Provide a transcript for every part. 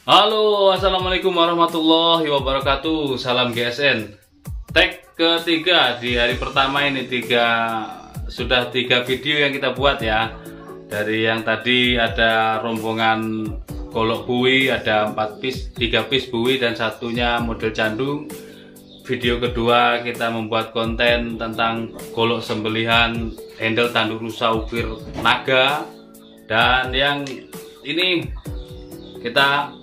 Halo, assalamualaikum warahmatullahi wabarakatuh. Salam GSN. Tag ketiga di hari pertama ini, sudah tiga video yang kita buat ya. Dari yang tadi ada rombongan golok buwi, ada 3 piece buwi dan satunya model candu. Video kedua kita membuat konten tentang golok sembelihan handle tanduk rusa ukir naga. Dan yang ini kita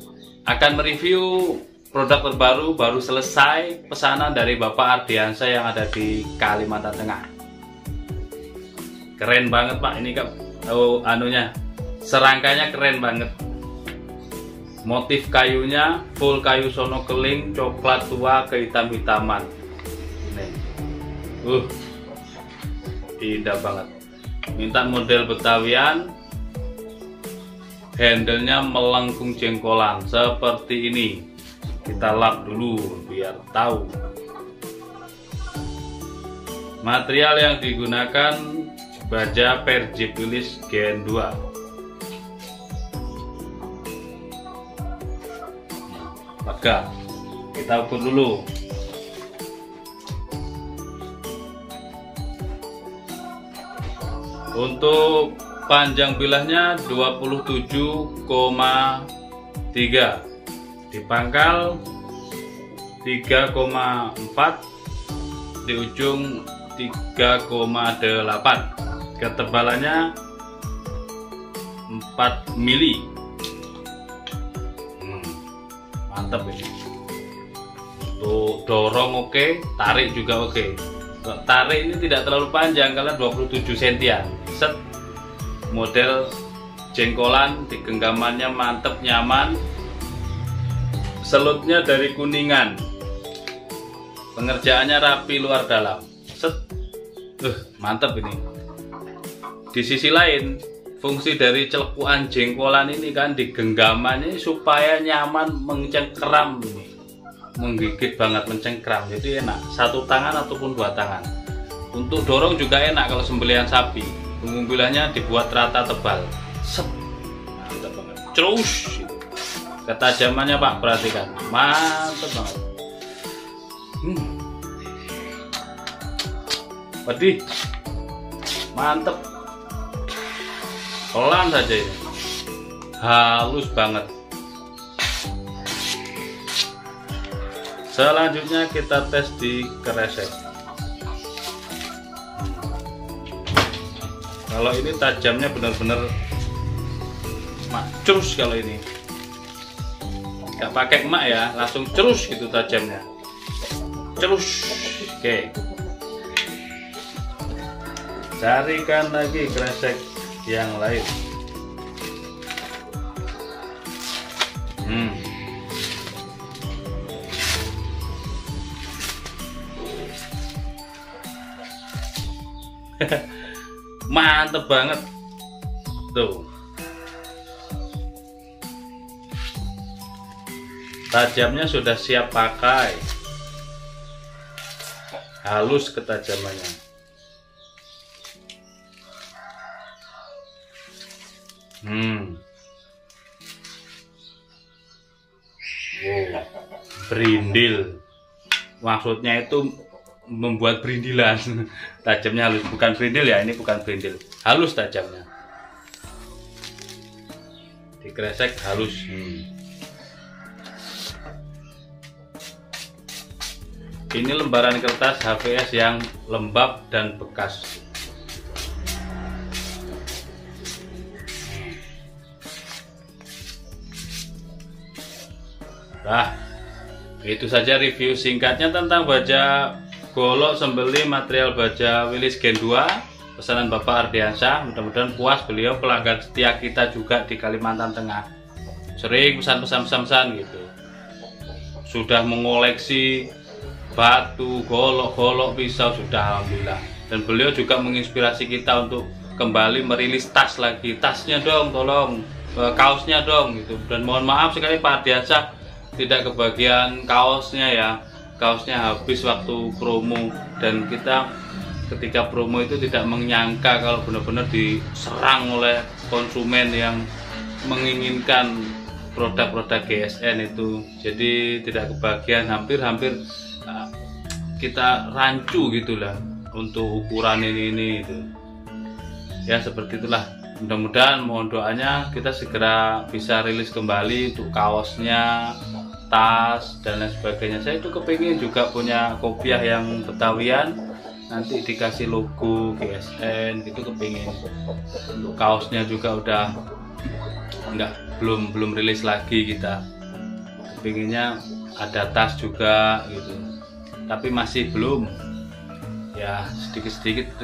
akan mereview produk terbaru, baru selesai pesanan dari Bapak Ardiansyah yang ada di Kalimantan Tengah. Keren banget Pak, ini Kak, serangkanya keren banget. Motif kayunya full kayu sono keling, coklat tua kehitam-hitaman. Indah banget. Minta model Betawian. Handlenya melengkung jengkolan seperti ini. Kita lap dulu biar tahu. Material yang digunakan baja Persepolis Gen 2. Maka kita ukur dulu. Untuk panjang bilahnya 27,3, di pangkal 3,4, di ujung 3,8, ketebalannya 4 mili. Mantap ini. Untuk dorong oke, tarik juga oke. Tarik ini tidak terlalu panjang karena 27 sentian. Set. Model jengkolan, di genggamannya mantep, nyaman. Selutnya dari Kuningan, pengerjaannya rapi luar dalam. Set. Mantep ini. Di sisi lain, fungsi dari celekuan jengkolan ini kan di genggamannya supaya nyaman mencengkeram ini. Menggigit banget, mencengkeram, jadi enak. Satu tangan ataupun 2 tangan. Untuk dorong juga enak kalau sembelihan sapi. Punggung bilahnya dibuat rata tebal. Set. Mantap banget. Terus ketajamannya Pak, perhatikan. Mantap banget. Pedih. Mantap. Pelan saja ini. Halus banget. Selanjutnya kita tes di kresek. Kalau ini tajamnya benar-benar cerus. Kalau ini nggak pakai emak ya, langsung cerus gitu tajamnya. Cerus. Oke. Carikan lagi kresek yang lain. Mantep banget tuh, tajamnya sudah siap pakai, halus ketajamannya. Berindil, maksudnya itu membuat berindilan. Tajamnya halus, bukan berindil ya, ini bukan berindil, halus tajamnya. Dikresek halus. Ini lembaran kertas HVS yang lembab dan bekas. Nah, itu saja review singkatnya tentang baja golok sembeli material baja Willys Gen 2 pesanan Bapak Ardiansyah. Mudah-mudahan puas, beliau pelanggan setia kita juga di Kalimantan Tengah. Sering pesan-pesan gitu. Sudah mengoleksi batu, golok-golok, pisau, sudah alhamdulillah. Dan beliau juga menginspirasi kita untuk kembali merilis tas lagi. Tasnya dong, tolong, kaosnya dong gitu. Dan mohon maaf sekali Pak Ardiansyah tidak kebagian kaosnya ya. Kaosnya habis waktu promo, dan kita ketika promo itu tidak menyangka kalau benar-benar diserang oleh konsumen yang menginginkan produk-produk GSN itu, jadi tidak kebagian, hampir kita rancu gitulah untuk ukuran ini itu ya, seperti itulah. Mudah-mudahan, mohon doanya kita segera bisa rilis kembali untuk kaosnya, tas dan lain sebagainya. Saya itu kepingin juga punya kopiah yang Betawian, nanti dikasih logo GSN gitu, kepingin. Untuk kaosnya juga udah belum rilis lagi, kita kepinginnya ada tas juga gitu, tapi masih belum ya. Sedikit-sedikit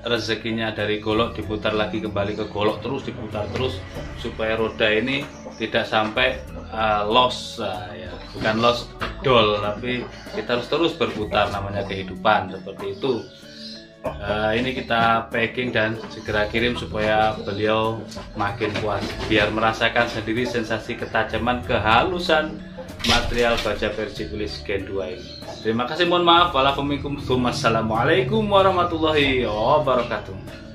rezekinya dari golok diputar lagi kembali ke golok, terus diputar terus supaya roda ini tidak sampai loss ya, bukan loss dol, tapi kita harus terus berputar, namanya kehidupan seperti itu. Ini kita packing dan segera kirim supaya beliau makin puas, biar merasakan sendiri sensasi ketajaman, kehalusan material baja Persib Willis Gen 2 ini. Terima kasih, mohon maaf. Wassalamualaikum warahmatullahi wabarakatuh.